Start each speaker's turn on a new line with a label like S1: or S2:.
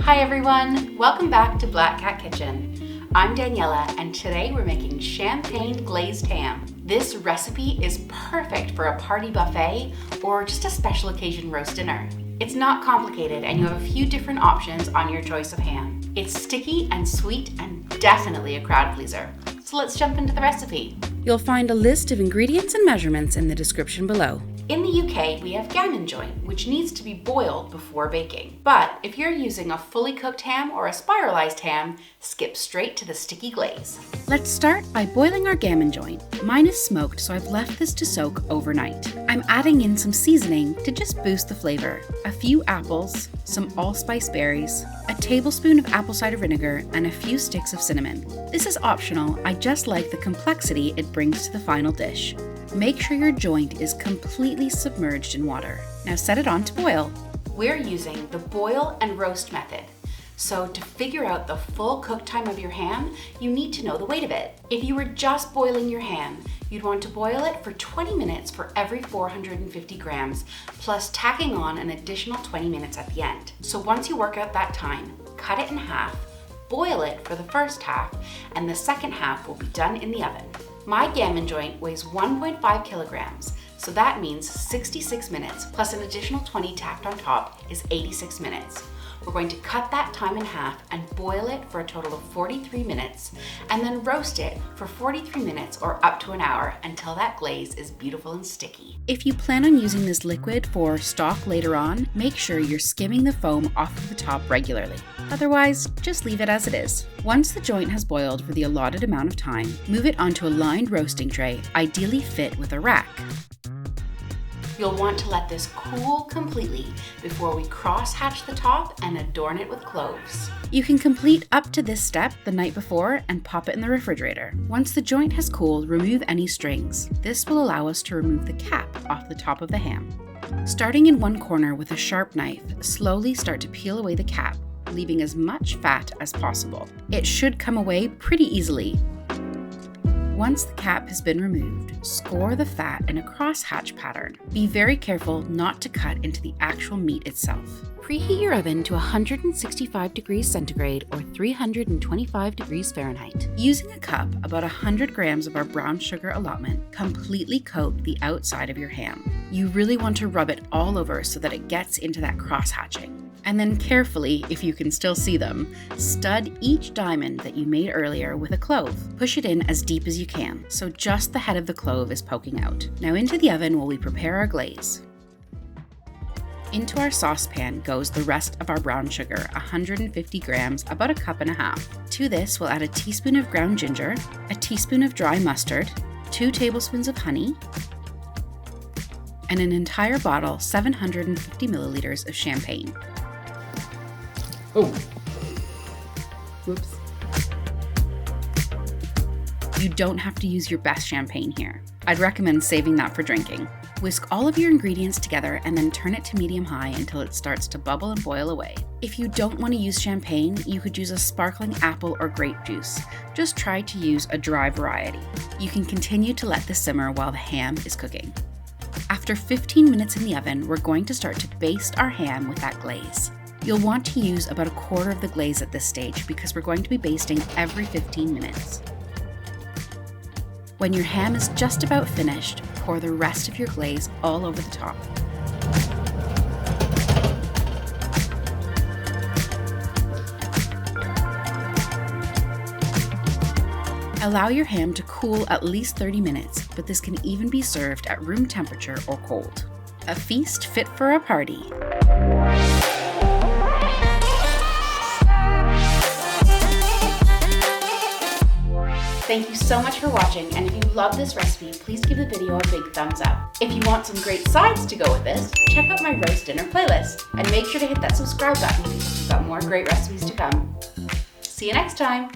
S1: Hi everyone, welcome back to Black Cat Kitchen. I'm Daniela and today we're making champagne glazed ham. This recipe is perfect for a party buffet or just a special occasion roast dinner. It's not complicated and you have a few different options on your choice of ham. It's sticky and sweet and definitely a crowd pleaser. So let's jump into the recipe.
S2: You'll find a list of ingredients and measurements in the description below.
S1: In the UK, we have gammon joint, which needs to be boiled before baking. But if you're using a fully cooked ham or a spiralized ham, skip straight to the sticky glaze.
S2: Let's start by boiling our gammon joint. Mine is smoked, so I've left this to soak overnight. I'm adding in some seasoning to just boost the flavor. A few apples, some allspice berries, a tablespoon of apple cider vinegar, and a few sticks of cinnamon. This is optional, I just like the complexity it brings to the final dish. Make sure your joint is completely submerged in water. Now set it on to boil.
S1: We're using the boil and roast method. So to figure out the full cook time of your ham, you need to know the weight of it. If you were just boiling your ham, you'd want to boil it for 20 minutes for every 450 grams, plus tacking on an additional 20 minutes at the end. So once you work out that time, cut it in half, boil it for the first half, and the second half will be done in the oven. My gammon joint weighs 1.5 kilograms, so that means 66 minutes plus an additional 20 tacked on top is 86 minutes. We're going to cut that time in half and boil it for a total of 43 minutes and then roast it for 43 minutes or up to an hour until that glaze is beautiful and sticky.
S2: If you plan on using this liquid for stock later on, make sure you're skimming the foam off of the top regularly. Otherwise, just leave it as it is. Once the joint has boiled for the allotted amount of time, move it onto a lined roasting tray, ideally fit with a rack.
S1: You'll want to let this cool completely before we cross-hatch the top and adorn it with cloves.
S2: You can complete up to this step the night before and pop it in the refrigerator. Once the joint has cooled, remove any strings. This will allow us to remove the cap off the top of the ham. Starting in one corner with a sharp knife, slowly start to peel away the cap, leaving as much fat as possible. It should come away pretty easily. Once the cap has been removed, score the fat in a crosshatch pattern. Be very careful not to cut into the actual meat itself. Preheat your oven to 165 degrees centigrade or 325 degrees Fahrenheit. Using a cup, about 100 grams of our brown sugar allotment, completely coat the outside of your ham. You really want to rub it all over so that it gets into that crosshatching. And then carefully, if you can still see them, stud each diamond that you made earlier with a clove. Push it in as deep as you can, so just the head of the clove is poking out. Now into the oven while we prepare our glaze. Into our saucepan goes the rest of our brown sugar, 150 grams, about a cup and a half. To this, we'll add a teaspoon of ground ginger, a teaspoon of dry mustard, 2 tablespoons of honey, and an entire bottle, 750 milliliters of champagne.
S3: Oh, whoops.
S2: You don't have to use your best champagne here. I'd recommend saving that for drinking. Whisk all of your ingredients together and then turn it to medium-high until it starts to bubble and boil away. If you don't want to use champagne, you could use a sparkling apple or grape juice. Just try to use a dry variety. You can continue to let this simmer while the ham is cooking. After 15 minutes in the oven, we're going to start to baste our ham with that glaze. You'll want to use about a quarter of the glaze at this stage because we're going to be basting every 15 minutes. When your ham is just about finished, pour the rest of your glaze all over the top. Allow your ham to cool at least 30 minutes, but this can even be served at room temperature or cold. A feast fit for a party.
S1: Thank you so much for watching, and if you love this recipe, please give the video a big thumbs up. If you want some great sides to go with this, check out my roast dinner playlist, and make sure to hit that subscribe button because we've got more great recipes to come. See you next time!